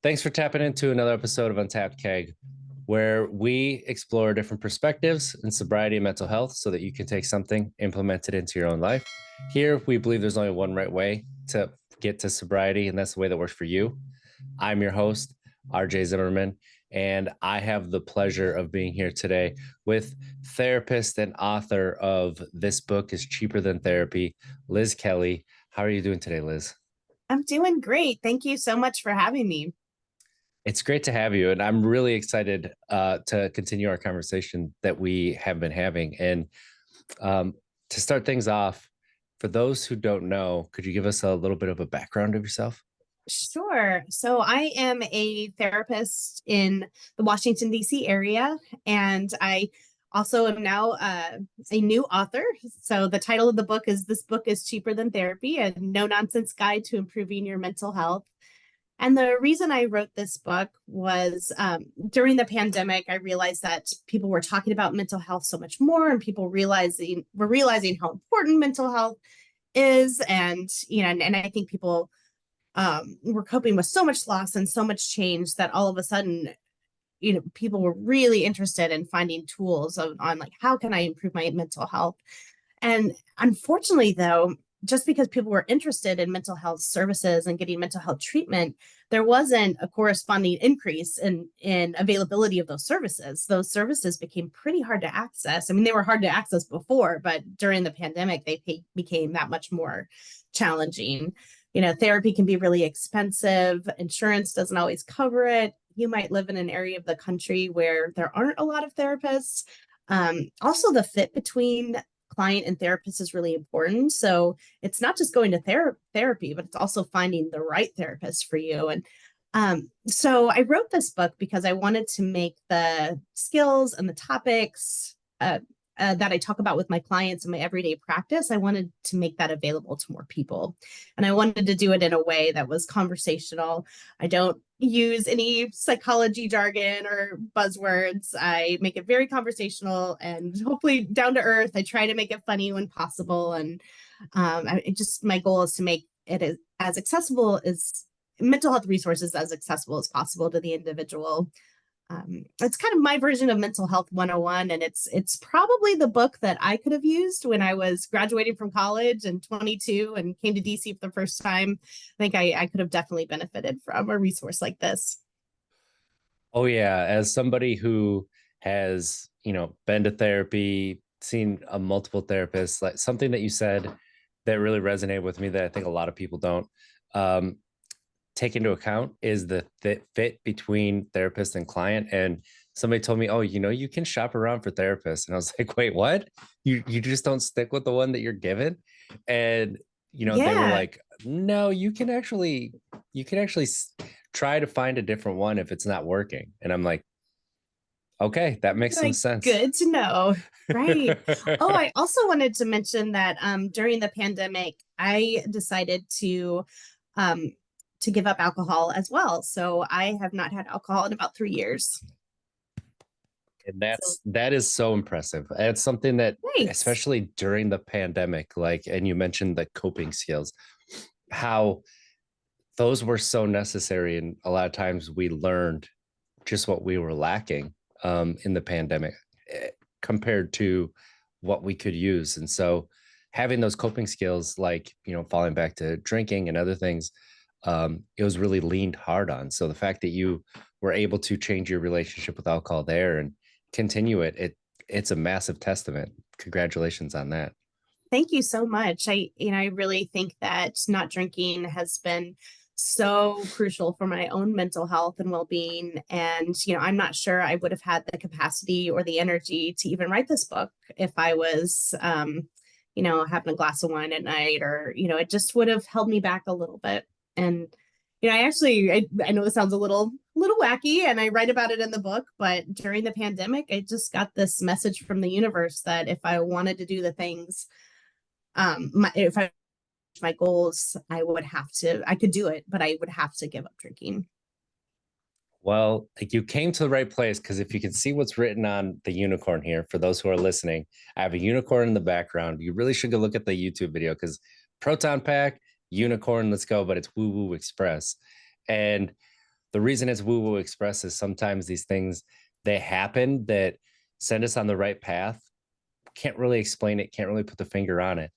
Thanks for tapping into another episode of Untapped Keg, where we explore different perspectives in sobriety and mental health so that you can take something, implement it into your own life. Here, we believe there's only one right way to get to sobriety, and that's the way that works for you. I'm your host, RJ Zimmerman, and I have the pleasure of being here today with therapist and author of This Book is Cheaper Than Therapy, Liz Kelly. How are you doing today, Liz? I'm doing great. Thank you so much for having me. It's great to have you, and I'm really excited to continue our conversation that we have been having. And um, to start things off, for those who don't know, could you give us a little bit of a background of yourself? Sure. So I am a therapist in the Washington, D.C. area, and I also am now a new author. So the title of the book is This Book is Cheaper Than Therapy, a no-nonsense guide to improving your mental health. And the reason I wrote this book was during the pandemic, I realized that people were talking about mental health so much more, and people were realizing how important mental health is. And, and I think people were coping with so much loss and so much change that all of a sudden, people were really interested in finding tools on like, how can I improve my mental health? And unfortunately, though, just because people were interested in mental health services and getting mental health treatment, there wasn't a corresponding increase in availability of those services. Those services became pretty hard to access. I mean, they were hard to access before, but during the pandemic, became that much more challenging. Therapy can be really expensive. Insurance doesn't always cover it. You might live in an area of the country where there aren't a lot of therapists. Also, the fit between client and therapist is really important. So it's not just going to therapy, but it's also finding the right therapist for you. And so I wrote this book because I wanted to make the skills and the topics that I talk about with my clients in my everyday practice. I wanted to make that available to more people. And I wanted to do it in a way that was conversational. I don't use any psychology jargon or buzzwords. I make it very conversational and hopefully down to earth. I try to make it funny when possible. And my goal is to make it as accessible as mental health resources as accessible as possible to the individual. It's kind of my version of mental health 101, and it's probably the book that I could have used when I was graduating from college and 22 and came to DC for the first time. I think I could have definitely benefited from a resource like this. Oh yeah, as somebody who has, been to therapy, seen a multiple therapists, like something that you said that really resonated with me that I think a lot of people don't take into account is the fit between therapist and client. And somebody told me, oh, you can shop around for therapists. And I was like, wait, what? You just don't stick with the one that you're given? And they were Yeah. like, no, you can actually try to find a different one if it's not working. And I'm like, okay, that makes some Like, sense. good to know. Right. Oh, I also wanted to mention that during the pandemic, I decided um, to give up alcohol as well. So I have not had alcohol in about 3 years. And So that is so impressive. It's something that, thanks. especially during the pandemic, like, and you mentioned the coping skills, how those were so necessary. And a lot of times we learned just what we were lacking in the pandemic compared to what we could use. And so having those coping skills, like, falling back to drinking and other things, it was really leaned hard on. So the fact that you were able to change your relationship with alcohol there and continue it's a massive testament. Congratulations on that. Thank you so much. I really think that not drinking has been so crucial for my own mental health and well-being. And, I'm not sure I would have had the capacity or the energy to even write this book if I was, having a glass of wine at night, or, it just would have held me back a little bit. And, I know this sounds a little wacky, and I write about it in the book, but during the pandemic, I just got this message from the universe that if I wanted to do the things, if I my goals, I could do it, but I would have to give up drinking. Well, like, you came to the right place, because if you can see what's written on the unicorn here, for those who are listening, I have a unicorn in the background. You really should go look at the YouTube video, because proton pack, unicorn, let's go, but it's woo woo express. And the reason it's woo woo express is sometimes these things, they happen that send us on the right path. Can't really explain it, can't really put the finger on it.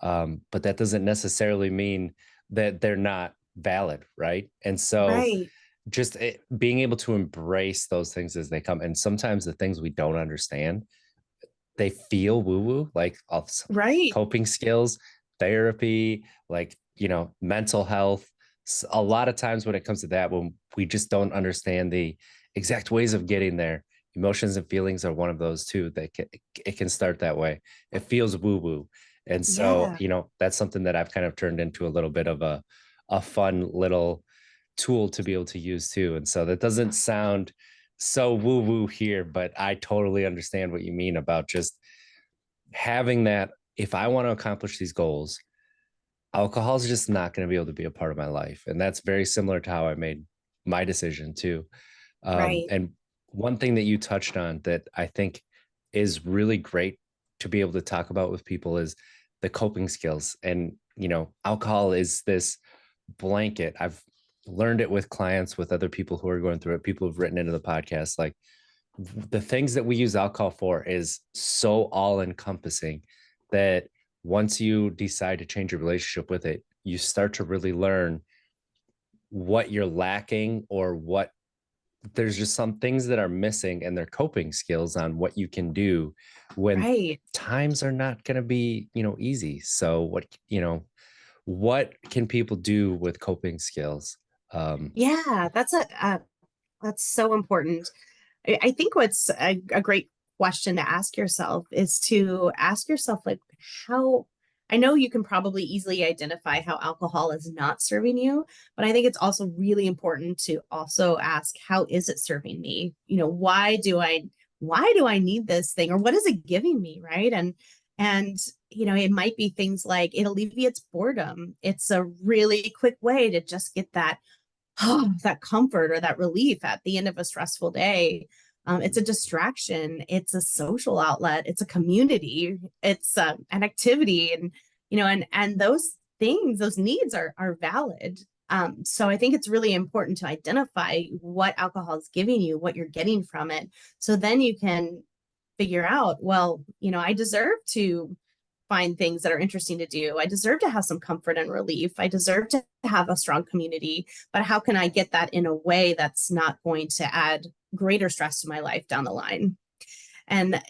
But that doesn't necessarily mean that they're not valid, right? And so Right. just being able to embrace those things as they come. And sometimes the things we don't understand, they feel woo woo, like Right. coping skills, therapy, like, mental health. A lot of times when it comes to that, when we just don't understand the exact ways of getting there, emotions and feelings are one of those too. It can start that way. It feels woo woo. And so, Yeah. that's something that I've kind of turned into a little bit of a fun little tool to be able to use too. And so that doesn't sound so woo woo here, but I totally understand what you mean about just having that. If I want to accomplish these goals, alcohol is just not going to be able to be a part of my life. And that's very similar to how I made my decision too. Right. And one thing that you touched on that I think is really great to be able to talk about with people is the coping skills. And, alcohol is this blanket. I've learned it with clients, with other people who are going through it, people who've written into the podcast. Like, the things that we use alcohol for is so all encompassing that once you decide to change your relationship with it, you start to really learn what you're lacking, or what there's just some things that are missing, and their coping skills on what you can do when Right. times are not going to be, easy. So what can people do with coping skills? um Yeah, that's so important. I think what's a great question to ask yourself is to ask yourself, like, how I know you can probably easily identify how alcohol is not serving you, but I think it's also really important to also ask, how is it serving me? Why do I need this thing, or what is it giving me, right? And it might be things like it alleviates boredom. It's a really quick way to just get that that comfort or that relief at the end of a stressful day. It's a distraction. It's a social outlet. It's a community. It's an activity, and those things, those needs are valid. So I think it's really important to identify what alcohol is giving you, what you're getting from it, so then you can figure out, well, I deserve to find things that are interesting to do. I deserve to have some comfort and relief. I deserve to have a strong community, but how can I get that in a way that's not going to add greater stress to my life down the line? And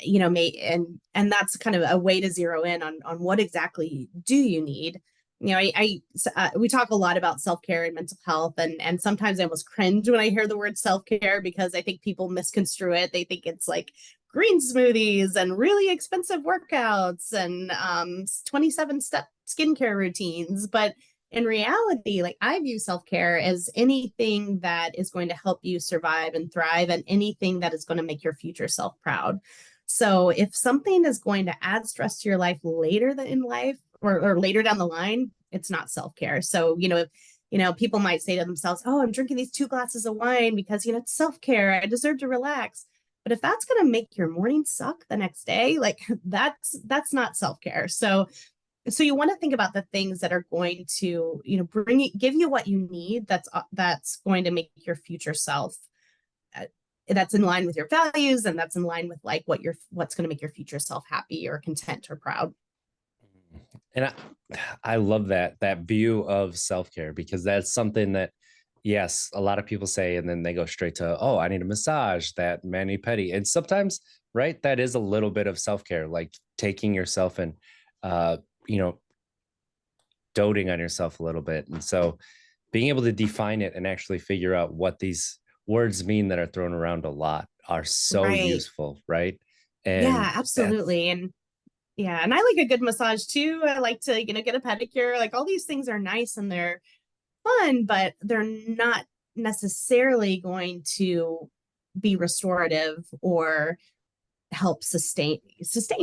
and that's kind of a way to zero in on what exactly do you need. We talk a lot about self-care and mental health, and sometimes I almost cringe when I hear the word self-care, because I think people misconstrue it. They think it's like green smoothies and really expensive workouts and 27-step skincare routines. But in reality, like, I view self-care as anything that is going to help you survive and thrive, and anything that is going to make your future self proud. So if something is going to add stress to your life later in life, or later down the line, it's not self-care. So, if people might say to themselves, oh, I'm drinking these 2 glasses of wine because, it's self-care, I deserve to relax. But if that's going to make your morning suck the next day, like, that's not self-care. So you want to think about the things that are going to, give you what you need, that's going to make your future self, uh, that's in line with your values, and that's in line with, like, what's going to make your future self happy or content or proud. And I love that view of self-care, because that's something that, yes, a lot of people say, and then they go straight to, oh, I need a massage, that mani pedi. And sometimes, right, that is a little bit of self-care, like taking yourself and, uh, you know, doting on yourself a little bit. And so being able to define it and actually figure out what these words mean that are thrown around a lot are so Right. useful, right? And Yeah, that's absolutely. And yeah, and I like a good massage too. I like to, get a pedicure. Like, all these things are nice and they're fun, but they're not necessarily going to be restorative or help sustain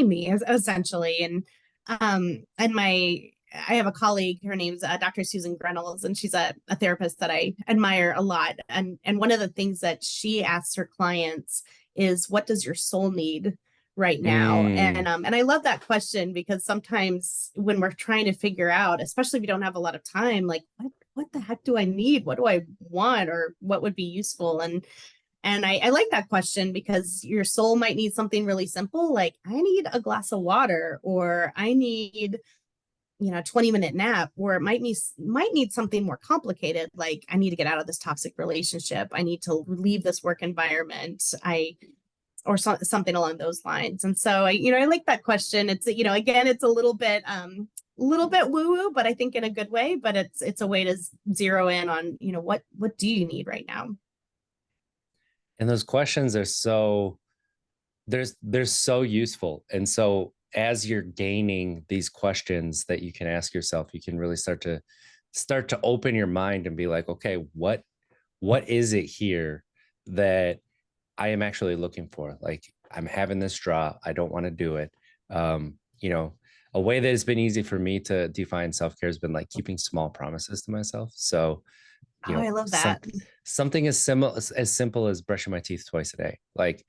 me, essentially. And I have a colleague, her name's Dr. Susan Grenels, and she's a therapist that I admire a lot. And one of the things that she asks her clients is, what does your soul need right now? mm, And I love that question, because sometimes when we're trying to figure out, especially if we don't have a lot of time, like, what the heck do I need? What do I want, or what would be useful? And I like that question, because your soul might need something really simple, like I need a glass of water, or I need, 20-minute nap, or it might need something more complicated, like I need to get out of this toxic relationship, I need to leave this work environment, something along those lines. And so I like that question. It's, again, it's a little bit woo woo, but I think in a good way, but it's a way to zero in on, what do you need right now? And those questions are so they're so useful. And so as you're gaining these questions that you can ask yourself, you can really start to open your mind and be like, okay, what is it here that I am actually looking for? Like, I'm having this draw, I don't want to do it. You know, a way that has been easy for me to define self-care has been like keeping small promises to myself. So, Oh, I love that. something as simple as brushing my teeth twice a day. Like,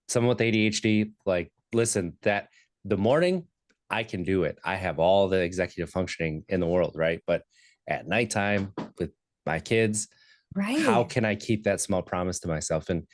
someone with ADHD, like, listen, that the morning I can do it. I have all the executive functioning in the world, right? But at nighttime with my kids, how Right. can I keep that small promise to myself? And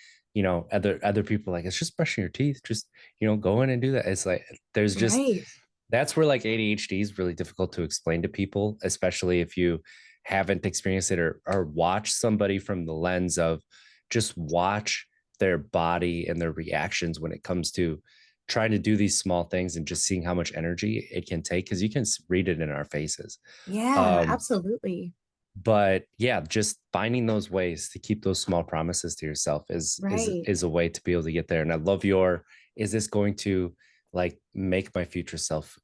other people are like, it's just brushing your teeth. Just go in and do that. It's like there's just Right. that's where like ADHD is really difficult to explain to people, especially if you haven't experienced it or watch somebody from the lens of just watch their body and their reactions when it comes to trying to do these small things and just seeing how much energy it can take, because you can read it in our faces. Yeah, Um, absolutely. but yeah, just finding those ways to keep those small promises to yourself is is Right. is a way to be able to get there. And I love your, is this going to like make my future self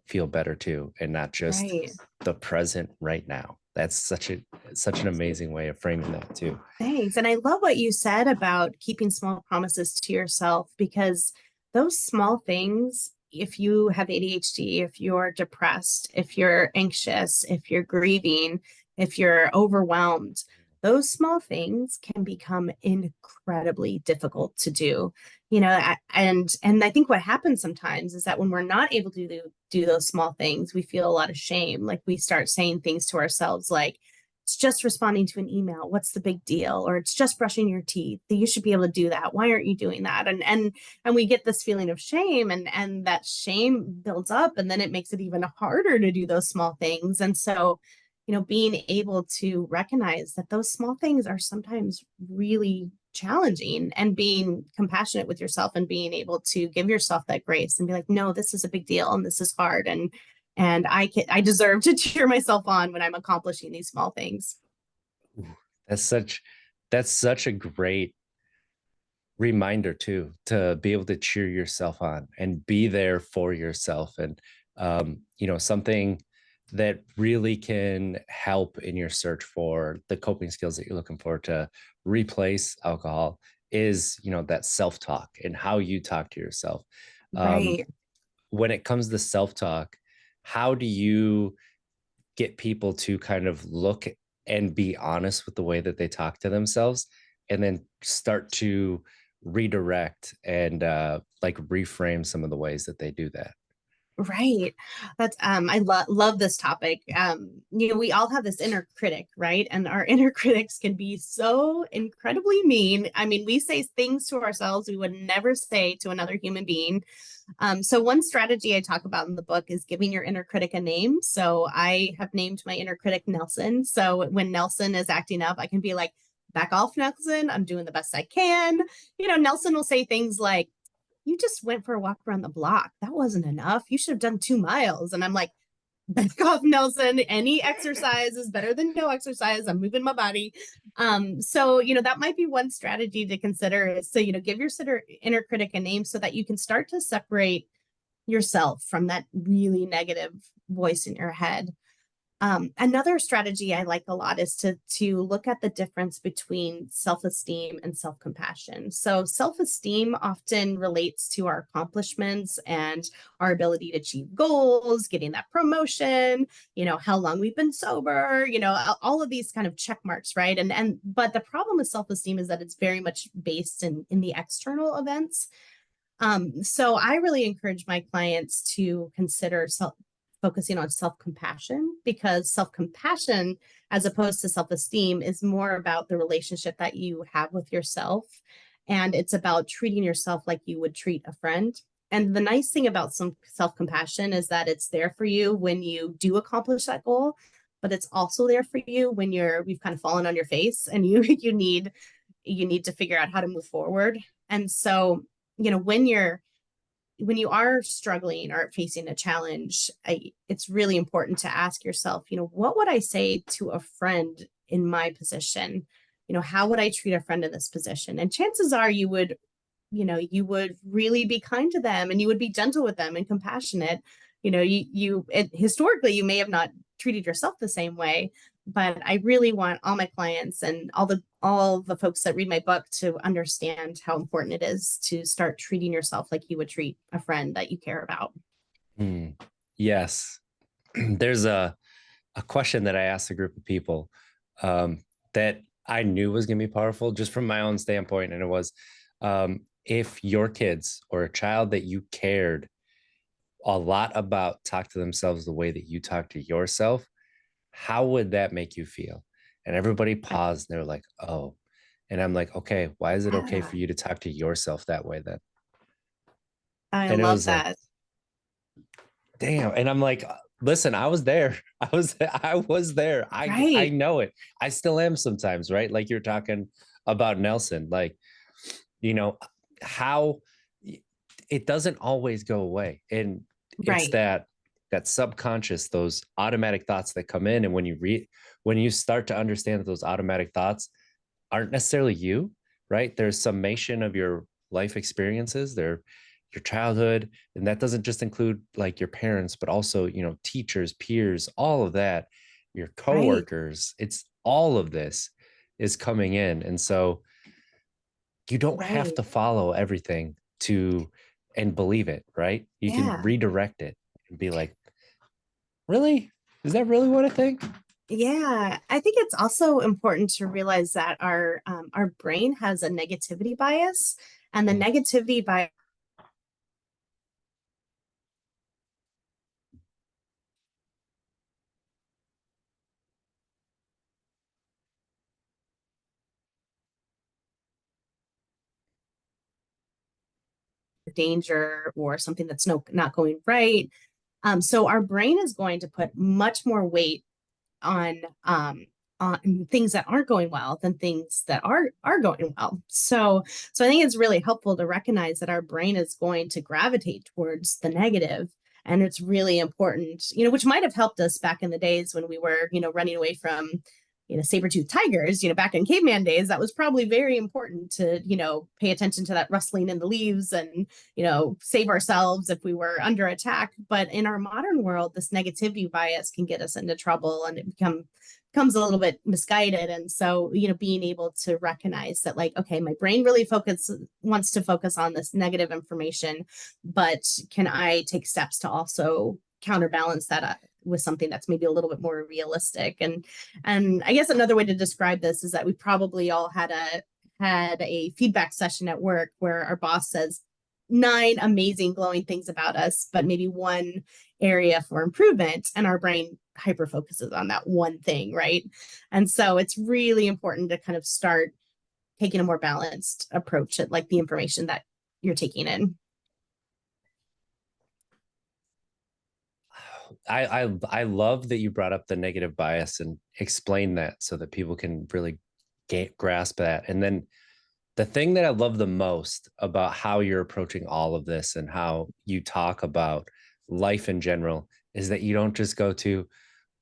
feel better too, and not just Right. the present right now. That's such an amazing way of framing that too. Thanks. And I love what you said about keeping small promises to yourself, because those small things, if you have ADHD, if you're depressed, if you're anxious, if you're grieving, if you're overwhelmed, those small things can become incredibly difficult to do. And I think what happens sometimes is that when we're not able to do those small things, we feel a lot of shame. Like we start saying things to ourselves like, it's just responding to an email, what's the big deal? Or it's just brushing your teeth, you should be able to do that, why aren't you doing that? And we get this feeling of shame, and that shame builds up, and then it makes it even harder to do those small things. And so being able to recognize that those small things are sometimes really challenging, and being compassionate with yourself, and being able to give yourself that grace and be like, no, this is a big deal and this is hard, and I deserve to cheer myself on when I'm accomplishing these small things. That's such that's such a great reminder too, to be able to cheer yourself on and be there for yourself. And something that really can help in your search for the coping skills that you're looking for to replace alcohol is that self-talk and how you talk to yourself. um, Right. when it comes to self-talk, how do you get people to kind of look and be honest with the way that they talk to themselves, and then start to redirect and like reframe some of the ways that they do that? Right. That's I love this topic. We all have this inner critic, right? And our inner critics can be so incredibly mean. I mean, we say things to ourselves we would never say to another human being. So one strategy I talk about in the book is giving your inner critic a name. So I have named my inner critic Nelson. So when Nelson is acting up, I can be like, back off, Nelson. I'm doing the best I can. Nelson will say things like, you just went for a walk around the block. That wasn't enough. You should have done 2 miles. And I'm like, back off, Nelson. Any exercise is better than no exercise. I'm moving my body. So that might be one strategy to consider, is to give your inner critic a name, so that you can start to separate yourself from that really negative voice in your head. Another strategy I like a lot is to look at the difference between self-esteem and self-compassion. So self-esteem often relates to our accomplishments and our ability to achieve goals, getting that promotion, how long we've been sober, all of these kind of check marks, right? And but the problem with self-esteem is that it's very much based in the external events. So I really encourage my clients to consider focusing on self-compassion, because self-compassion, as opposed to self-esteem, is more about the relationship that you have with yourself. And it's about treating yourself like you would treat a friend. And the nice thing about some self-compassion is that it's there for you when you do accomplish that goal, but it's also there for you when you've kind of fallen on your face and you need to figure out how to move forward. And so, when you are struggling or facing a challenge, it's really important to ask yourself, what would I say to a friend in my position? How would I treat a friend in this position? And chances are you would really be kind to them, and you would be gentle with them and compassionate. Historically, you may have not treated yourself the same way, but I really want all my clients and all the folks that read my book to understand how important it is to start treating yourself like you would treat a friend that you care about. Yes. There's a question that I asked a group of people that I knew was going to be powerful just from my own standpoint. And it was, if your kids or a child that you cared a lot about talk to themselves the way that you talk to yourself, how would that make you feel? And everybody paused and they were like, oh. And I'm like, okay, why is it okay for you to talk to yourself that way then? I And it love was like, that. damn. And I'm like, listen, I was there. I was there. I Right. know it. I still am sometimes, right? Like you're talking about Nelson, like, you know, how it doesn't always go away. And it's Right. that subconscious, those automatic thoughts that come in. And when you start to understand that those automatic thoughts aren't necessarily you, right? There's summation of your life experiences, they're your childhood, and that doesn't just include like your parents, but also, teachers, peers, all of that, your Right. coworkers. It's all of this is coming in. And so you don't have Right. to follow everything to and believe it, right? You can Yeah. redirect it and be like, really? Is that really what I think? Yeah, I think it's also important to realize that our brain has a negativity bias, and the Mm. negativity bias danger or something that's not going right. So our brain is going to put much more weight on things that aren't going well than things that are going well. So I think it's really helpful to recognize that our brain is going to gravitate towards the negative, and it's really important, which might have helped us back in the days when we were, running away from, saber-toothed tigers, back in caveman days. That was probably very important to, pay attention to that rustling in the leaves and, save ourselves if we were under attack. But in our modern world, this negativity bias can get us into trouble, and it becomes a little bit misguided. And so, being able to recognize that, like, okay, my brain really wants to focus on this negative information, but can I take steps to also counterbalance that with something that's maybe a little bit more realistic? And I guess another way to describe this is that we probably all had a feedback session at work where our boss says 9 amazing glowing things about us, but maybe one area for improvement, and our brain hyper focuses on that one thing, right? And so it's really important to kind of start taking a more balanced approach at like the information that you're taking in. I love that you brought up the negative bias and explained that so that people can really grasp that. And then the thing that I love the most about how you're approaching all of this and how you talk about life in general is that you don't just go to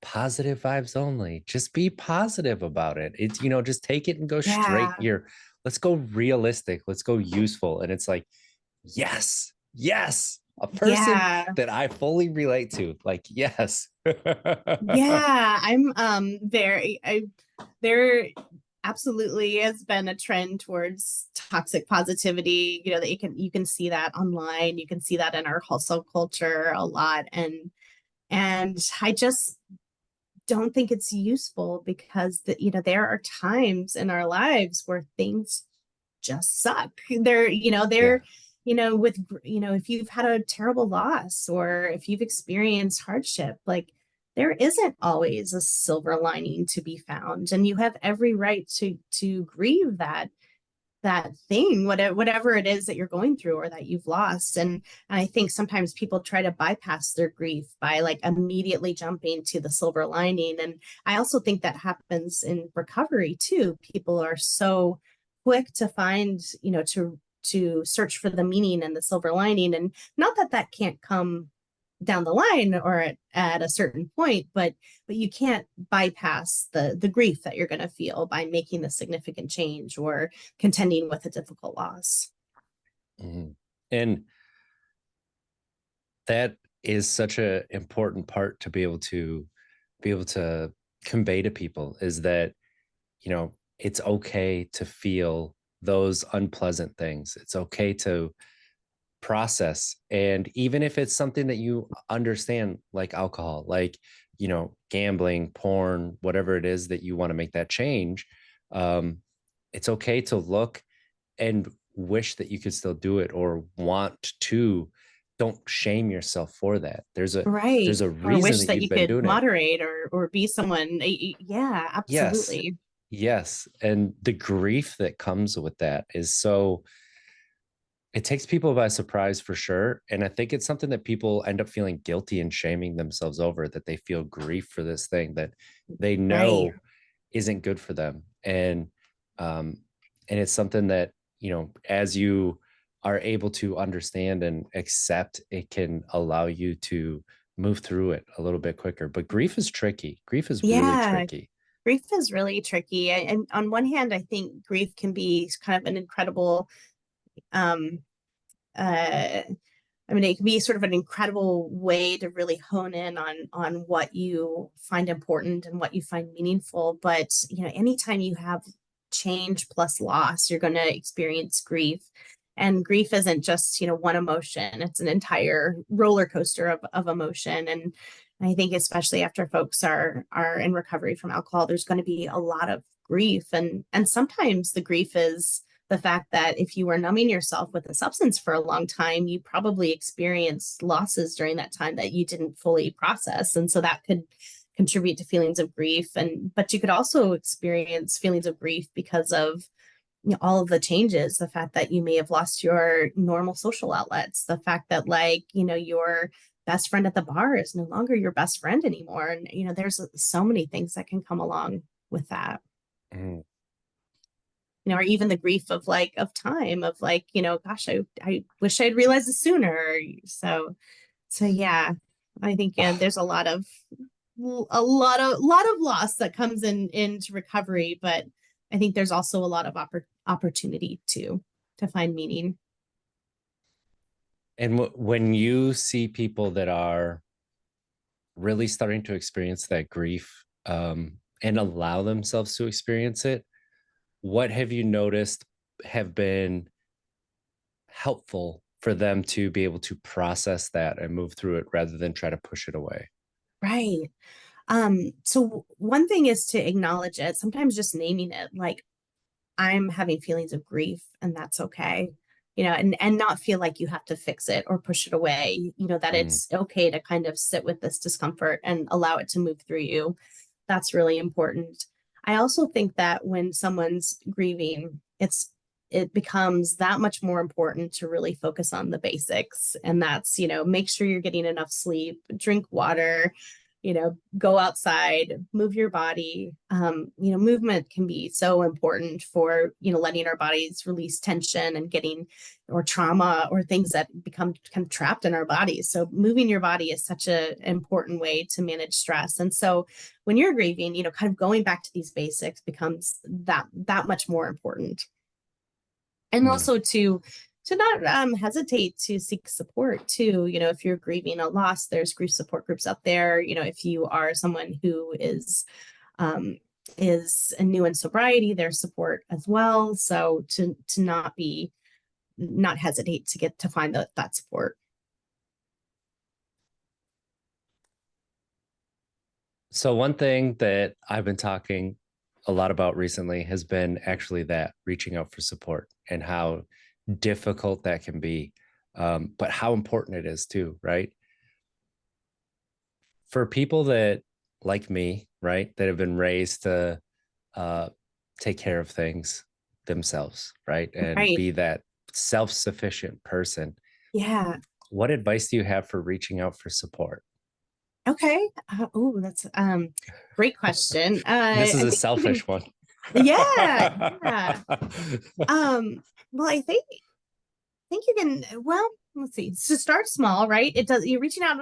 positive vibes only. Just be positive about it. It's, just take it and go straight Yeah. here. Let's go realistic. Let's go useful. And it's like, yes, yes, a person Yeah. that I fully relate to. Like, yes. Yeah. There absolutely has been a trend towards toxic positivity, that you can see that online. You can see that in our hustle culture a lot. And I just don't think it's useful, because there are times in our lives where things just suck. They're, Yeah. with, if you've had a terrible loss or if you've experienced hardship, like there isn't always a silver lining to be found. And you have every right to grieve that thing, whatever it is that you're going through or that you've lost. And I think sometimes people try to bypass their grief by like immediately jumping to the silver lining. And I also think that happens in recovery too. People are so quick to find, to search for the meaning and the silver lining. And not that that can't come down the line or at a certain point, but you can't bypass the grief that you're going to feel by making a significant change or contending with a difficult loss. Mm-hmm. And that is such an important part to be able to convey to people, is that, it's okay to feel those unpleasant things. It's okay to process. And even if it's something that you understand, like alcohol, like, gambling, porn, whatever it is that you want to make that change, um, it's okay to look and wish that you could still do it, or want to. Don't shame yourself for that. Right. There's a Or reason wish that that you've you been could doing it. moderate or be someone. Yeah, Yes. absolutely. Yes. And the grief that comes with that is so, it takes people by surprise for sure. And I think it's something that people end up feeling guilty and shaming themselves over, that they feel grief for this thing that they Right. know isn't good for them. Um, and it's something that, as you are able to understand and accept, it can allow you to move through it a little bit quicker. But grief is tricky. Grief is really Yeah. tricky. Grief is really tricky. And on one hand, I think grief can be kind of an incredible um uh I mean, it can be sort of an incredible way to really hone in on what you find important and what you find meaningful. But anytime you have change plus loss, you're going to experience grief. And grief isn't just one emotion; it's an entire roller coaster of emotion. And I think especially after folks are in recovery from alcohol, there's going to be a lot of grief, and sometimes the grief is the fact that if you were numbing yourself with a substance for a long time, you probably experienced losses during that time that you didn't fully process. And so that could contribute to feelings of grief. But you could also experience feelings of grief because of all of the changes, the fact that you may have lost your normal social outlets, the fact that your best friend at the bar is no longer your best friend anymore. And there's so many things that can come along with that. Mm. Or even the grief of time of gosh, I wish I'd realized it sooner. So yeah, I think there's a lot of loss that comes into recovery, but I think there's also a lot of opportunity to find meaning. And when you see people that are really starting to experience that grief, and allow themselves to experience it, what have you noticed have been helpful for them to be able to process that and move through it rather than try to push it away? Right. So one thing is to acknowledge it, sometimes just naming it, like I'm having feelings of grief and that's okay. And not feel like you have to fix it or push it away, that Mm. it's okay to kind of sit with this discomfort and allow it to move through you. That's really important. I also think that when someone's grieving, it becomes that much more important to really focus on the basics. And that's, make sure you're getting enough sleep, drink water, go outside, move your body. Movement can be so important for, letting our bodies release tension and getting or trauma or things that become kind of trapped in our bodies. So moving your body is such an important way to manage stress. And so when you're grieving, kind of going back to these basics becomes that much more important. And Mm. also to not hesitate to seek support too. If you're grieving a loss, there's grief support groups out there. If you are someone who um, is new in sobriety, there's support as well. So to not hesitate to find that support. So one thing that I've been talking a lot about recently has been actually that reaching out for support, and how difficult that can be, but how important it is too, right? For people that, like me, right, that have been raised to uh, take care of things themselves, right, and Right. be that self-sufficient person, Yeah. what advice do you have for reaching out for support? Okay. Oh, that's great question. This is I a think you can, selfish one. yeah, yeah. Well, I think you can, well, let's see. So start small, right? It does, you're reaching out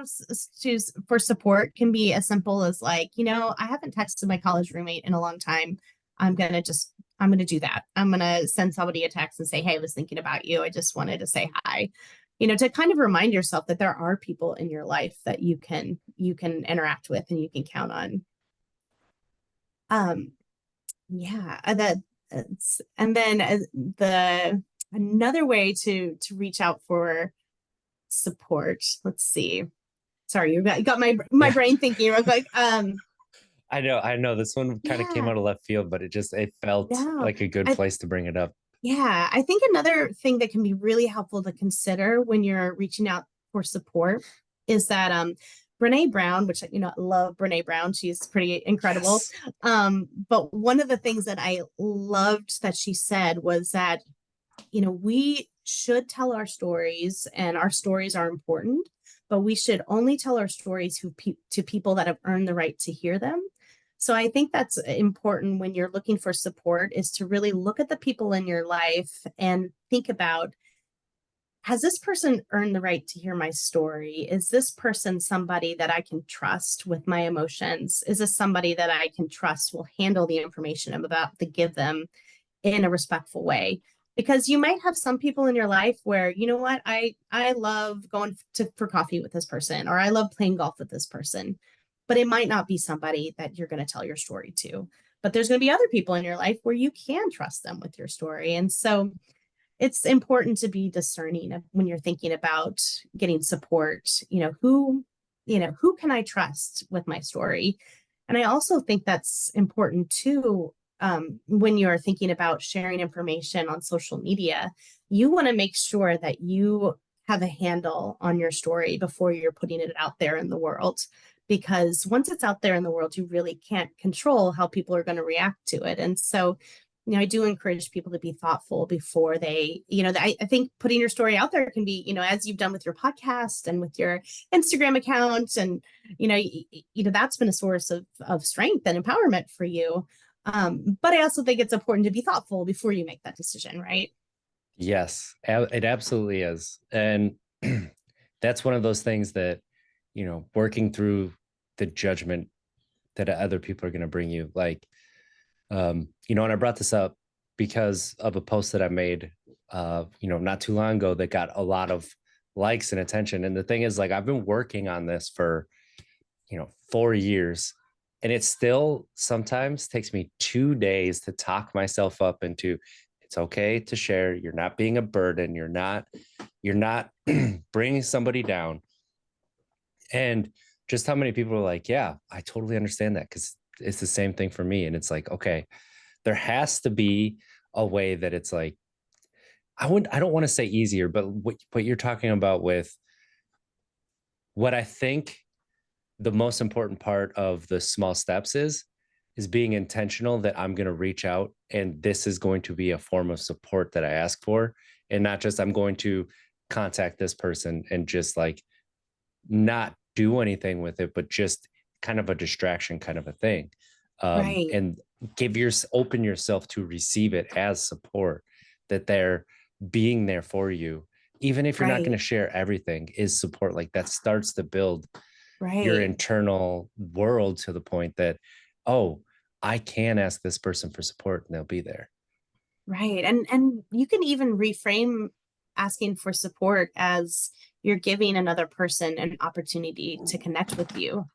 for support can be as simple as like, I haven't texted my college roommate in a long time. I'm gonna do that. I'm gonna send somebody a text and say, hey, I was thinking about you. I just wanted to say hi. To kind of remind yourself that there are people in your life that you can interact with and you can count on. Um, yeah, and then the another way to reach out for support. Let's see. Sorry, you got my Yeah, brain thinking real quick. I know this one kind of came Yeah, out of left field, but it felt no, like a good I place to bring it up. yeah, I think another thing that can be really helpful to consider when you're reaching out for support is that Brene Brown, which I love Brene Brown, she's pretty incredible. Yes. But one of the things that I loved that she said was that we should tell our stories and our stories are important, but we should only tell our stories to people that have earned the right to hear them. So I think that's important when you're looking for support is to really look at the people in your life and think about, has this person earned the right to hear my story? Is this person somebody that I can trust with my emotions? Is this somebody that I can trust will handle the information I'm about to give them in a respectful way? Because you might have some people in your life where, what, I love going for coffee with this person, or I love playing golf with this person, but it might not be somebody that you're going to tell your story to. But there's going to be other people in your life where you can trust them with your story. And so it's important to be discerning when you're thinking about getting support. Who can I trust with my story? And I also think that's important too. When you're thinking about sharing information on social media, you want to make sure that you have a handle on your story before you're putting it out there in the world. Because once it's out there in the world, you really can't control how people are going to react to it. And so I do encourage people to be thoughtful before I think putting your story out there can be, as you've done with your podcast and with your Instagram account. And, that's been a source of strength and empowerment for you. But I also think it's important to be thoughtful before you make that decision, right? Yes, it absolutely is. And that's one of those things that, working through the judgment that other people are going to bring you. Like, and I brought this up because of a post that I made, not too long ago that got a lot of likes and attention. And the thing is, like, I've been working on this for, 4 years, and it still sometimes takes me 2 days to talk myself up into it's okay to share. You're not being a burden. You're not bringing somebody down. And just how many people are like, yeah, I totally understand that because it's the same thing for me. And it's like, okay, there has to be a way that it's like, I don't want to say easier, but what you're talking about with what I think the most important part of the small steps is being intentional that I'm going to reach out and this is going to be a form of support that I ask for, and not just I'm going to contact this person and just like not do anything with it, but just kind of a distraction kind of a thing. Right, And open yourself to receive it as support, that they're being there for you. Even if you're not going right, to share everything, is support. Like that starts to build your right, internal world to the point that, oh, I can ask this person for support and they'll be there. right. And you can even reframe asking for support as you're giving another person an opportunity to connect with you.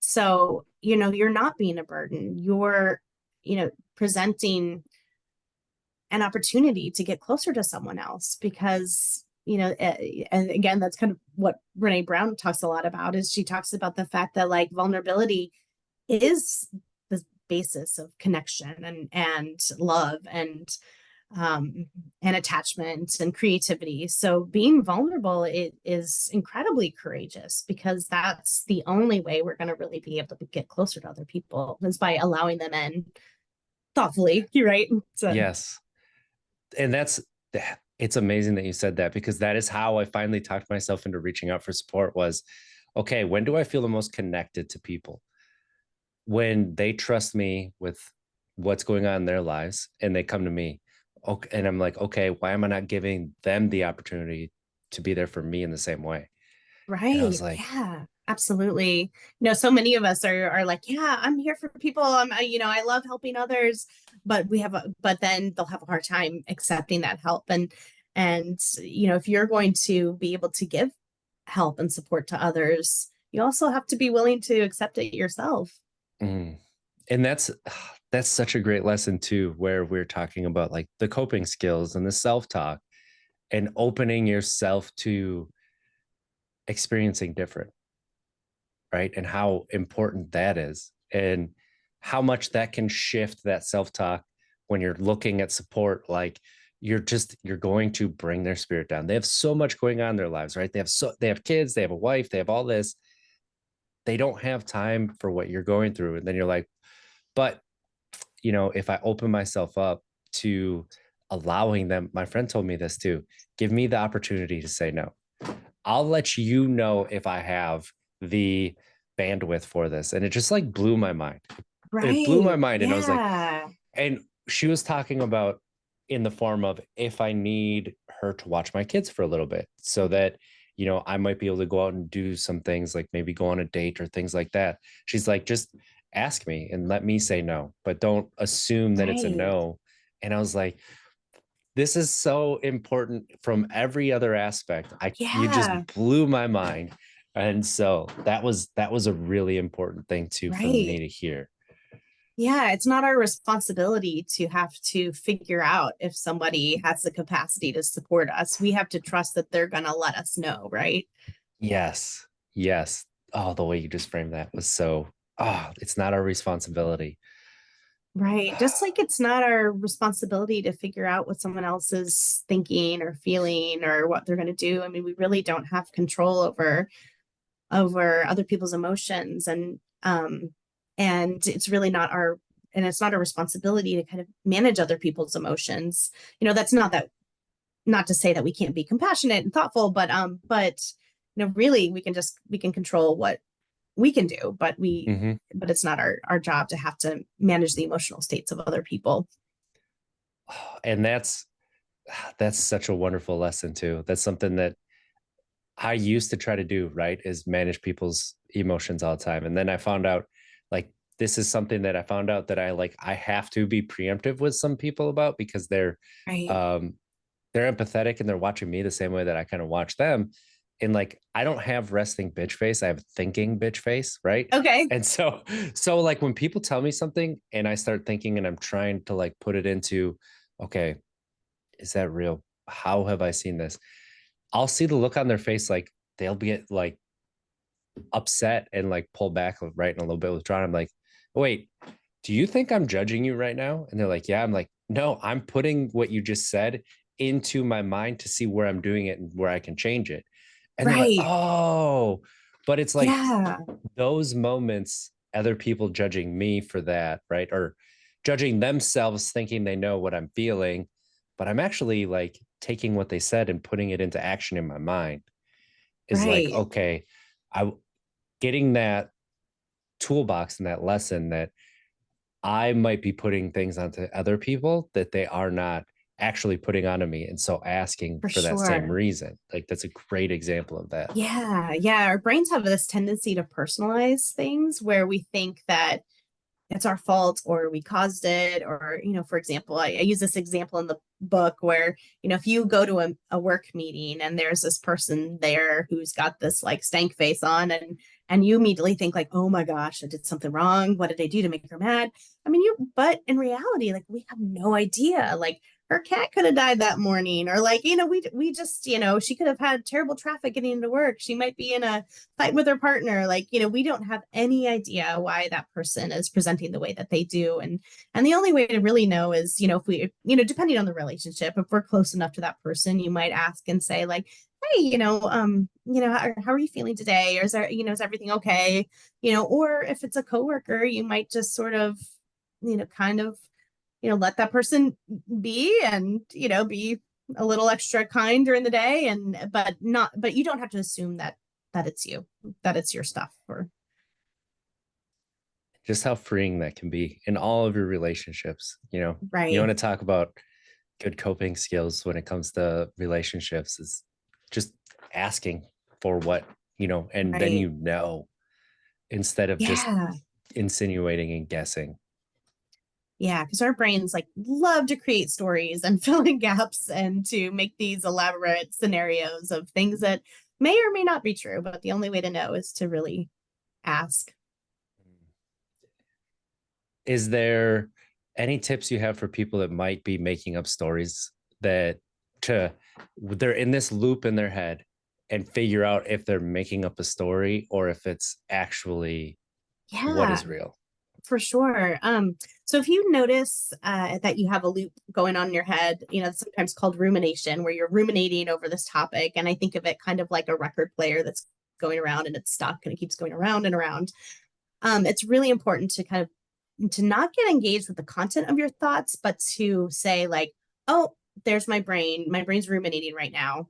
So, you're not being a burden. You're, presenting an opportunity to get closer to someone else because, and again, that's kind of what Brene Brown talks a lot about is she talks about the fact that like vulnerability is the basis of connection and love. And um, and attachment and creativity. So being vulnerable, it is incredibly courageous, because that's the only way we're going to really be able to get closer to other people, is by allowing them in thoughtfully. You're right. So Yes. And it's amazing that you said that, because that is how I finally talked myself into reaching out for support. Was, okay, when do I feel the most connected to people? When they trust me with what's going on in their lives and they come to me. Okay, and I'm like, okay, why am I not giving them the opportunity to be there for me in the same way? And I was right. like, Yeah, absolutely. So many of us are like, yeah, I'm here for people. I love helping others, but but then they'll have a hard time accepting that help. And if you're going to be able to give help and support to others, you also have to be willing to accept it yourself. mm. And that's such a great lesson too, where we're talking about like the coping skills and the self-talk and opening yourself to experiencing different, right? And how important that is, and how much that can shift that self-talk when you're looking at support. Like, you're going to bring their spirit down. They have so much going on in their lives, right? They have kids, they have a wife, they have all this. They don't have time for what you're going through. And then you're like, but if I open myself up to allowing them, my friend told me this too, give me the opportunity to say no. I'll let you know if I have the bandwidth for this. And it just like blew my mind. It blew my Right. mind. And I was like, Yeah. and she was talking about in the form of, if I need her to watch my kids for a little bit, so that, I might be able to go out and do some things, like maybe go on a date or things like that. She's like, just ask me and let me say no, but don't assume that it's a Right. no. And I was like, this is so important from every other aspect. You just Yeah. blew my mind. And so that was a really important thing too for me Right. to hear. Yeah, it's not our responsibility to have to figure out if somebody has the capacity to support us. We have to trust that they're going to let us know, right? Yes. Yes. Oh, the way you just framed that was so, it's not our responsibility. Right. Just like it's not our responsibility to figure out what someone else is thinking or feeling or what they're going to do. I mean, we really don't have control over other people's emotions, and it's really not our and it's not our responsibility to kind of manage other people's emotions. That's not to say that we can't be compassionate and thoughtful, but really we can control what we can do, Hmm. but it's not our job to have to manage the emotional states of other people. And that's such a wonderful lesson too. That's something that I used to try to do, right? Is manage people's emotions all the time. And then I found out, like, this is something that I found out that I have to be preemptive with some people about, because Right. um they're empathetic and they're watching me the same way that I kind of watch them. And like, I don't have resting bitch face, I have thinking bitch face, right? Okay. And so like when people tell me something and I start thinking and I'm trying to like put it into, okay, is that real? How have I seen this? I'll see the look on their face, like they'll be like upset and like pull back, right, and a little bit withdrawn. I'm like, wait, do you think I'm judging you right now? And they're like, yeah. I'm like, no, I'm putting what you just said into my mind to see where I'm doing it and where I can change it. And they're like, Right. oh, but it's like Yeah. those moments, other people judging me for that, right? Or judging themselves, thinking they know what I'm feeling, but I'm actually like taking what they said and putting it into action in my mind, is like, Right. okay, I getting that toolbox and that lesson that I might be putting things onto other people that they are not actually putting onto me. And so asking For for that same sure. reason, like that's a great example of that. Yeah. Yeah. Our brains have this tendency to personalize things where we think that it's our fault or we caused it. Or, for example, I use this example in the book where, if you go to a work meeting and there's this person there who's got this like stank face on, and you immediately think like, oh my gosh, I did something wrong. What did I do to make her mad? I mean, but in reality, like we have no idea. Like her cat could have died that morning, or like, we just, she could have had terrible traffic getting into work. She might be in a fight with her partner. Like, we don't have any idea why that person is presenting the way that they do. And the only way to really know is, if we, depending on the relationship, if we're close enough to that person, you might ask and say like, hey, how are you feeling today? Or is everything okay? Or if it's a coworker, you might just sort of, kind of, let that person be, and, be a little extra kind during the day, but you don't have to assume that it's you, that it's your stuff. Or Just how freeing that can be in all of your relationships. You right, want to talk about good coping skills when it comes to relationships is just asking for what, and then right. instead of just Yeah. insinuating and guessing. Yeah, because our brains like love to create stories and fill in gaps and to make these elaborate scenarios of things that may or may not be true. But the only way to know is to really ask. Is there any tips you have for people that might be making up stories that to they're in this loop in their head and figure out if they're making up a story or if it's actually what Yeah, is real? for sure. So if you notice that you have a loop going on in your head, it's sometimes called rumination, where you're ruminating over this topic. And I think of it kind of like a record player that's going around and it's stuck and it keeps going around and around. It's really important to kind of to not get engaged with the content of your thoughts, but to say like, oh, there's my brain. My brain's ruminating right now.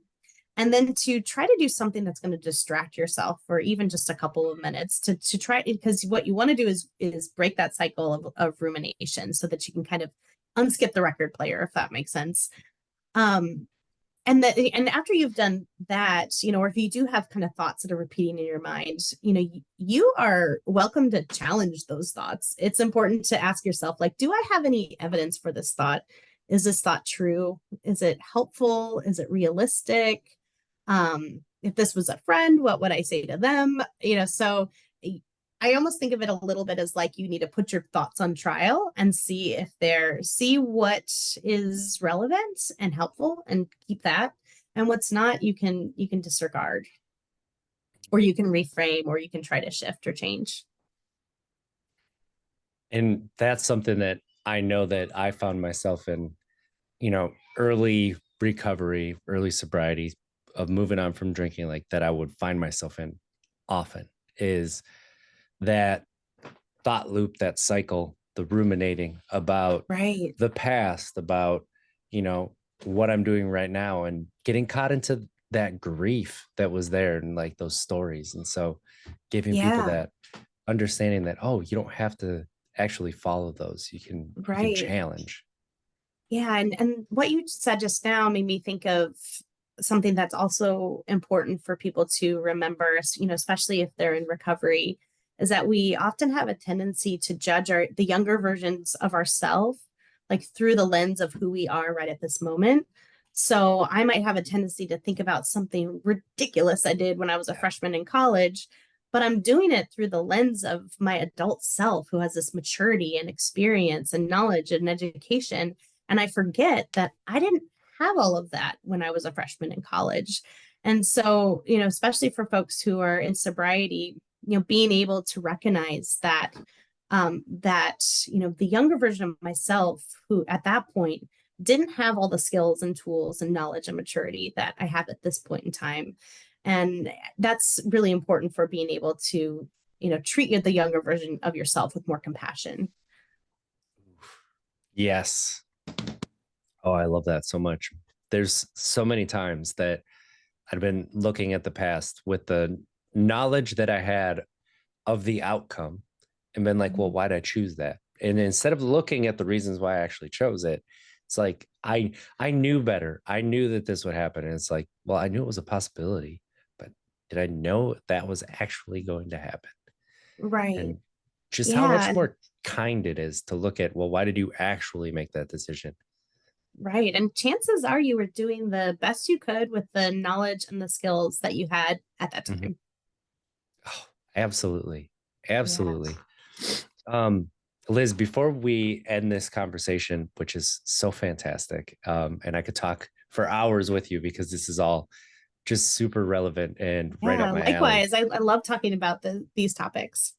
And then to try to do something that's going to distract yourself for even just a couple of minutes to try, because what you want to do is break that cycle of rumination so that you can kind of unskip the record player, if that makes sense. Um, and after you've done that, or if you do have kind of thoughts that are repeating in your mind, you are welcome to challenge those thoughts. It's important to ask yourself, like, do I have any evidence for this thought? Is this thought true? Is it helpful? Is it realistic? If this was a friend, what would I say to them? So I almost think of it a little bit as like you need to put your thoughts on trial and see what is relevant and helpful and keep that. And what's not, you can disregard, or you can reframe, or you can try to shift or change. And that's something that I know that I found myself in, early recovery, early sobriety of moving on from drinking, like that I would find myself in often is that thought loop, that cycle, the ruminating about Right. the past, about, you know, what I'm doing right now and getting caught into that grief that was there and like those stories. And so giving people Yeah. that understanding that, oh, you don't have to actually follow those. You can Right. challenge. Yeah, and what you said just now made me think of something that's also important for people to remember, especially if they're in recovery, is that we often have a tendency to judge the younger versions of ourselves like through the lens of who we are right at this moment. So I might have a tendency to think about something ridiculous I did when I was a Yeah. freshman in college, but I'm doing it through the lens of my adult self who has this maturity and experience and knowledge and education, and I forget that I didn't have all of that when I was a freshman in college. And so, especially for folks who are in sobriety, being able to recognize that the younger version of myself who at that point didn't have all the skills and tools and knowledge and maturity that I have at this point in time. And that's really important for being able to, treat the younger version of yourself with more compassion. Yes. Oh, I love that so much. There's so many times that I'd been looking at the past with the knowledge that I had of the outcome and been like, well, why did I choose that? And instead of looking at the reasons why I actually chose it, it's like I knew better. I knew that this would happen. And it's like, well, I knew it was a possibility, but did I know that was actually going to happen? Right. And just how Yeah. much more kind it is to look at, well, why did you actually make that decision? Right. And chances are you were doing the best you could with the knowledge and the skills that you had at that Mhm. time. Oh, absolutely. Yeah. Absolutely. Um, Liz, before we end this conversation, which is so fantastic, and I could talk for hours with you because this is all just super relevant and right up Yeah, my alley. likewise. I love talking about these topics.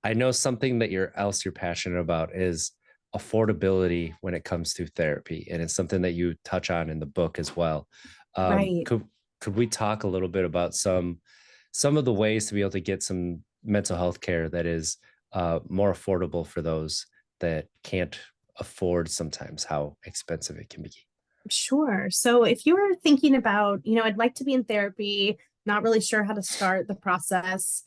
I know something that you're passionate about is affordability when it comes to therapy, and it's something that you touch on in the book as well. Um, Right. could could we talk a little bit about some of the ways to be able to get some mental health care that is more affordable for those that can't afford sometimes how expensive it can be? Sure. So if you were thinking about, I'd like to be in therapy, not really sure how to start the process,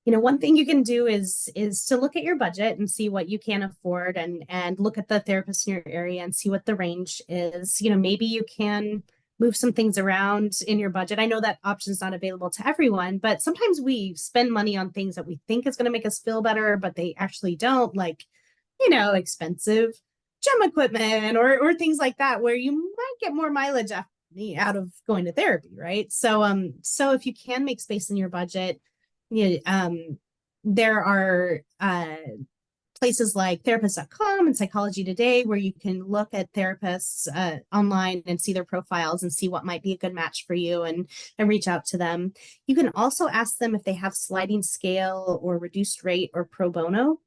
one thing you can do is to look at your budget and see what you can afford and look at the therapist in your area and see what the range is. Maybe you can move some things around in your budget. I know that option's not available to everyone, but sometimes we spend money on things that we think is going to make us feel better, but they actually don't, like, expensive gym equipment or things like that where you might get more mileage out of going to therapy, right? So if you can make space in your budget, there are places like therapist.com and Psychology Today where you can look at therapists online and see their profiles and see what might be a good match for you and reach out to them. You can also ask them if they have sliding scale or reduced rate or pro bono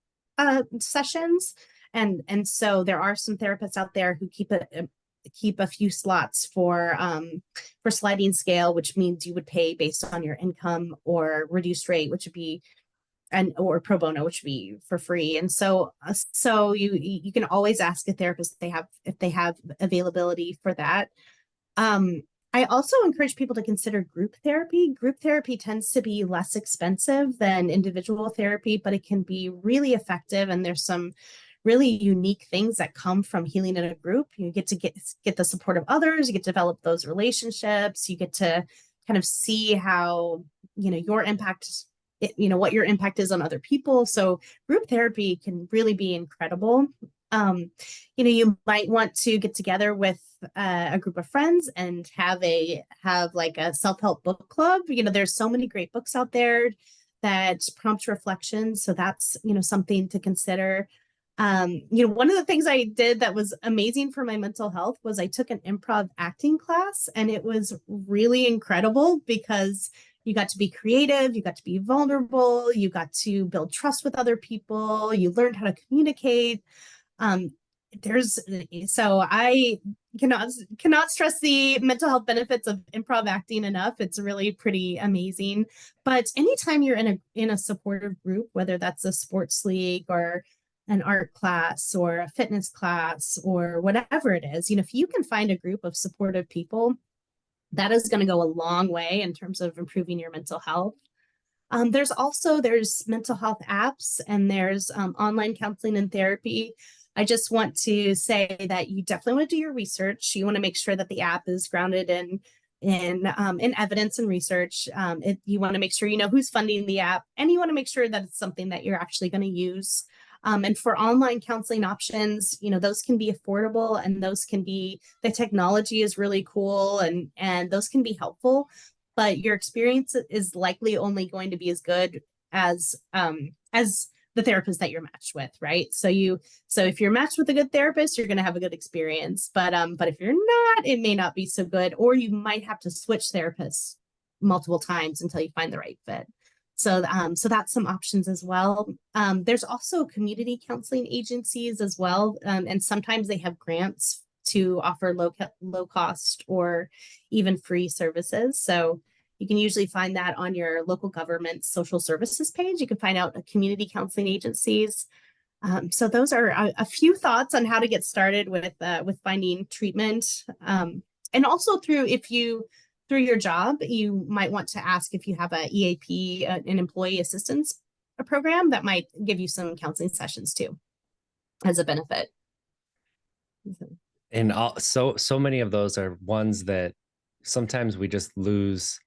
sessions. And so there are some therapists out there who keep a few slots for sliding scale, which means you would pay based on your income, or reduced rate, which would be or pro bono, which would be for free. And so you can always ask a therapist if they have availability for that. I also encourage people to consider group therapy. Group therapy tends to be less expensive than individual therapy, but it can be really effective. And there's some really unique things that come from healing in a group. You get to get the support of others, you get to develop those relationships, you get to kind of see how, your impact, what your impact is on other people. So group therapy can really be incredible. You might want to get together with a group of friends and have like a self-help book club. There's so many great books out there that prompt reflection. So that's, something to consider. One of the things I did that was amazing for my mental health was I took an improv acting class, and it was really incredible because you got to be creative, you got to be vulnerable, you got to build trust with other people, you learned how to communicate. So I cannot stress the mental health benefits of improv acting enough. It's really pretty amazing. But anytime you're in a supportive group, whether that's a sports league or an art class or a fitness class or whatever it is, if you can find a group of supportive people, that is going to go a long way in terms of improving your mental health. There's mental health apps, and there's online counseling and therapy. I just want to say that you definitely want to do your research. You want to make sure that the app is grounded in evidence and research. You want to make sure you know who's funding the app, and you want to make sure that it's something that you're actually going to use. And for online counseling options, those can be affordable, and the technology is really cool, and those can be helpful, but your experience is likely only going to be as good as the therapist that you're matched with, right? So if you're matched with a good therapist, you're going to have a good experience, but if you're not, it may not be so good, or you might have to switch therapists multiple times until you find the right fit. So that's some options as well. There's also community counseling agencies as well, and sometimes they have grants to offer low cost or even free services. So you can usually find that on your local government social services page. You can find out community counseling agencies. So those are a few thoughts on how to get started with finding treatment, and also through your job, you might want to ask if you have a EAP, an employee assistance program that might give you some counseling sessions too as a benefit. And so many of those are ones that sometimes we just lose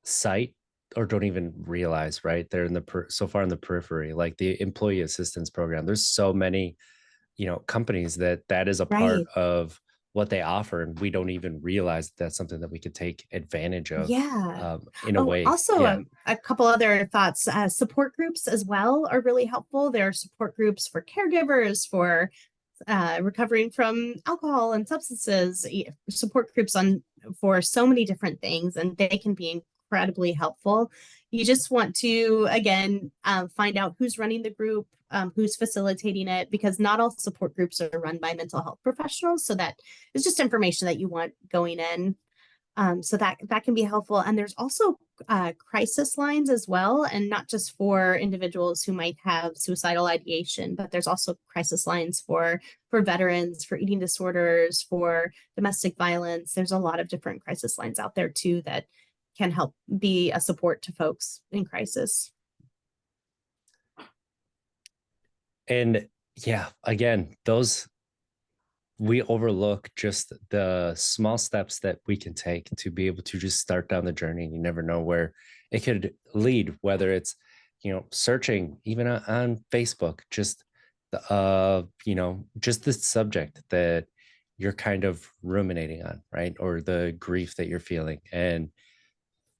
sight or don't even realize, right? They're so far in the periphery, like the employee assistance program. There's so many, companies that is a part Right. of what they offer, and we don't even realize that that's something that we could take advantage of Yeah. in a Oh, way. also Yeah. a couple other thoughts. Support groups as well are really helpful. There are support groups for caregivers, for recovering from alcohol and substances, support groups on for so many different things, and they can be incredibly helpful. You just want to, again, find out who's running the group, who's facilitating it, because not all support groups are run by mental health professionals. So that is just information that you want going in. So that can be helpful. And there's also crisis lines as well, and not just for individuals who might have suicidal ideation, but there's also crisis lines for veterans, for eating disorders, for domestic violence. There's a lot of different crisis lines out there too that can help be a support to folks in crisis. And yeah, again, those, we overlook just the small steps that we can take to be able to just start down the journey. You never know where it could lead, whether it's, searching even on Facebook, just the, just the subject that you're kind of ruminating on, right? Or the grief that you're feeling. And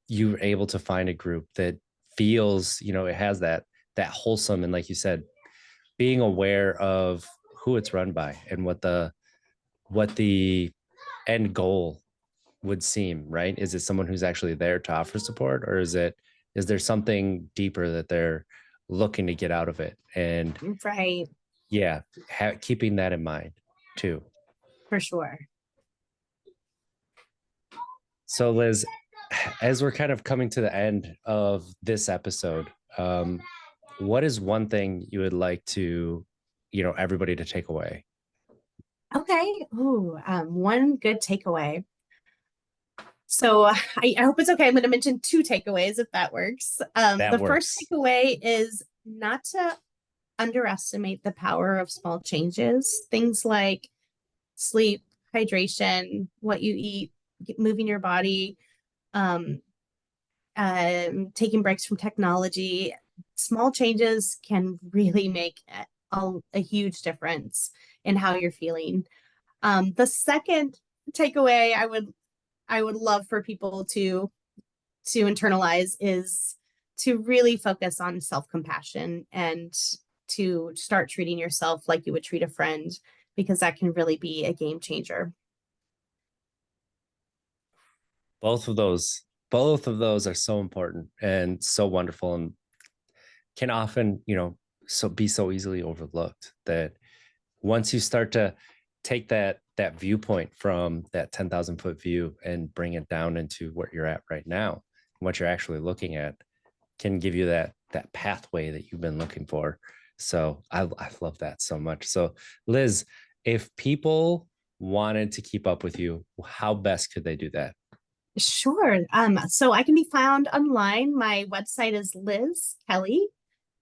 you're able to find a group that feels, it has that wholesome, and like you said, being aware of who it's run by and what the end goal would seem, right? Is it someone who's actually there to offer support, or is there something deeper that they're looking to get out of it? And Right. yeah, keeping that in mind too. For sure. So Liz, as we're kind of coming to the end of this episode, what is one thing you would like to, everybody to take away? Okay. Ooh, one good takeaway. So I hope it's okay. I'm going to mention two takeaways if that works. That The first works. takeaway is not to underestimate the power of small changes. Things like sleep, hydration, what you eat, moving your body, um, taking breaks from technology. Small changes can really make a huge difference in how you're feeling. The second takeaway I would love for people to internalize is to really focus on self-compassion and to start treating yourself like you would treat a friend, because that can really be a game changer. both of those both of those are so important and so wonderful, and can often, so be so easily overlooked, that once you start to take that viewpoint from that 10,000-foot view and bring it down into where you're at right now, what you're actually looking at, can give you that pathway that you've been looking for. So I love that so much. So Liz, if people wanted to keep up with you, how best could they do that? Sure. So I can be found online. My website is Liz Kelly,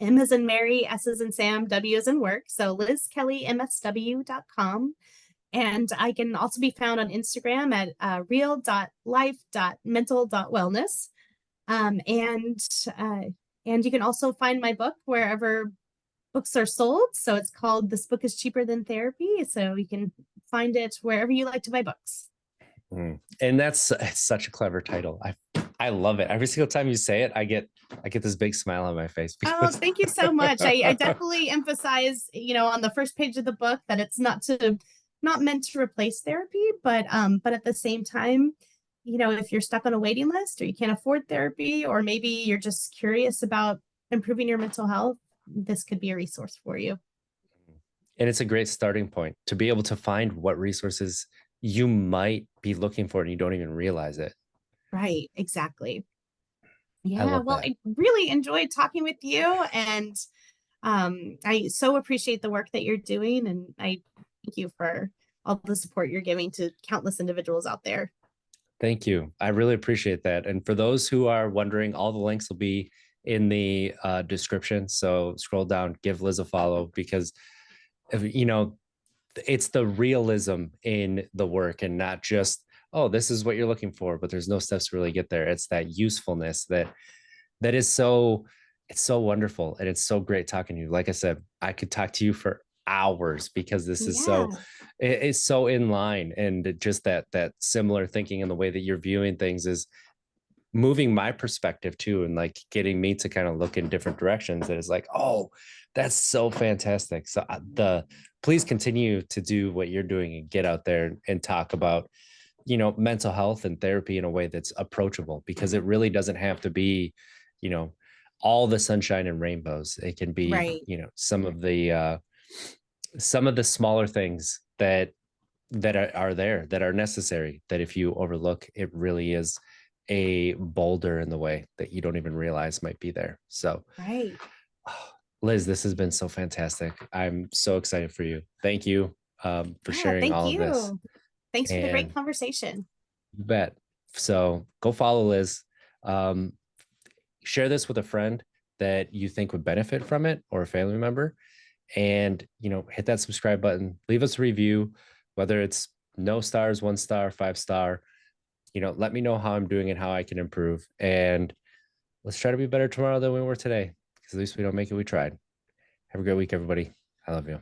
M as in Mary, S as in Sam, W as in work. So lizkellymsw.com. And I can also be found on Instagram at real.life.mental.wellness. And and you can also find my book wherever books are sold. So it's called This Book is Cheaper Than Therapy. So you can find it wherever you like to buy books. And it's such a clever title. I love it. Every single time you say it, I get this big smile on my face. Oh, thank you so much. I definitely emphasize, on the first page of the book that it's not meant to replace therapy, but at the same time, if you're stuck on a waiting list or you can't afford therapy, or maybe you're just curious about improving your mental health, this could be a resource for you. And it's a great starting point to be able to find what resources you might be looking for and you don't even realize it. Right, exactly. I Yeah, love well, that. I really enjoyed talking with you, and I so appreciate the work that you're doing, and I thank you for all the support you're giving to countless individuals out there. Thank you. I really appreciate that. And for those who are wondering, all the links will be in the description. So scroll down, give Liz a follow, because it's the realism in the work, and not just, oh, this is what you're looking for, but there's no steps to really get there. It's that usefulness that is so, it's so wonderful, and it's so great talking to you. Like I said, I could talk to you for hours because this is so, Yeah. it's so in line. And just that similar thinking and the way that you're viewing things is moving my perspective too, and like getting me to kind of look in different directions. That is like, oh, that's so fantastic. So the please continue to do what you're doing and get out there and talk about, mental health and therapy in a way that's approachable, because it really doesn't have to be, you know all the sunshine and rainbows. It can be, Right. some of the smaller things that are there, that are necessary, that if you overlook, it really is a boulder in the way that you don't even realize might be there. So, Right. Liz, this has been so fantastic. I'm so excited for you. Thank you, for Yeah. sharing Thank all of this. you. Thanks for the great And conversation. you bet. So go follow Liz. Um, Share this with a friend that you think would benefit from it, or a family member, and hit that subscribe button. Leave us a review, whether it's no stars, 1 star, 5 star. Let me know how I'm doing and how I can improve. And let's try to be better tomorrow than we were today, because at least we don't make it, we tried. Have a great week, everybody. I love you.